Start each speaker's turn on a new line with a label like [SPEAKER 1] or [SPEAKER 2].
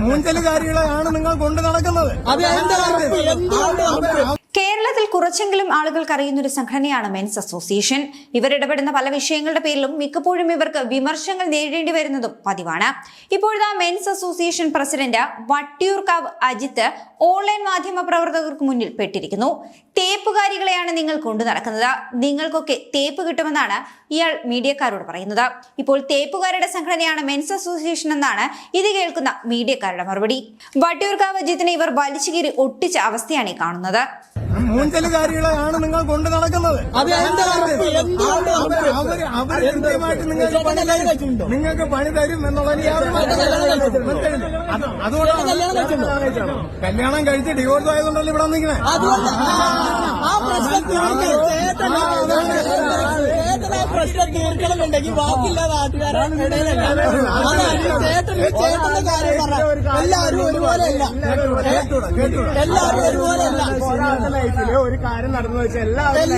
[SPEAKER 1] മൂഞ്ചലുകാരികളെയാണ് നിങ്ങൾ കൊണ്ട് നടക്കുന്നത്.
[SPEAKER 2] കേരളത്തിൽ കുറച്ചെങ്കിലും ആളുകൾക്ക് അറിയുന്ന ഒരു സംഘടനയാണ് മെൻസ് അസോസിയേഷൻ. ഇവർ ഇടപെടുന്ന പല വിഷയങ്ങളുടെ പേരിലും മിക്കപ്പോഴും ഇവർക്ക് വിമർശനങ്ങൾ നേരിടേണ്ടി വരുന്നതും പതിവാണ്. ഇപ്പോഴത്തെ men's association president Vattiyoorkavu Ajith online മാധ്യമ പ്രവർത്തകർക്ക് മുന്നിൽ പെട്ടിരിക്കുന്നു. തേപ്പുകാരികളെയാണ് നിങ്ങൾ കൊണ്ടു നടക്കുന്നത്, നിങ്ങൾക്കൊക്കെ തേപ്പ് കിട്ടുമെന്നാണ് ഇയാൾ മീഡിയക്കാരോട് പറയുന്നത്. ഇപ്പോൾ തേപ്പുകാരുടെ സംഘടനയാണ് മെൻസ് അസോസിയേഷൻ എന്നാണ് ഇത് കേൾക്കുന്ന മീഡിയക്കാരുടെ മറുപടി. വട്ടിയൂർക്കാവ് അജിത്തിനെ ഇവർ വലിച്ചുകീറി ഒട്ടിച്ച അവസ്ഥയാണ് ഈ കാണുന്നത്.
[SPEAKER 1] മൂഞ്ചലുകാരികളെയാണ് നിങ്ങൾ കൊണ്ട് നടക്കുന്നത്. അവർ കൃത്യമായിട്ട് നിങ്ങൾക്ക് പണി തരും എന്നുള്ളത് അതുകൊണ്ടാണ് കല്യാണം കഴിച്ച് ഡിവോഴ്സ് ആയതുകൊണ്ടല്ലോ ഇവിടെ നിൽക്കുന്നത്.
[SPEAKER 3] പ്രശ്നം തീർക്കണമെന്നുണ്ടെങ്കിൽ ബാക്കിയില്ലാതെ എല്ലാവരും ഒരുപോലെയല്ല. എല്ലാവരും ഒരുപോലെയല്ല.
[SPEAKER 1] ഒരു കാര്യം നടന്നു വെച്ചാൽ എല്ലാവരും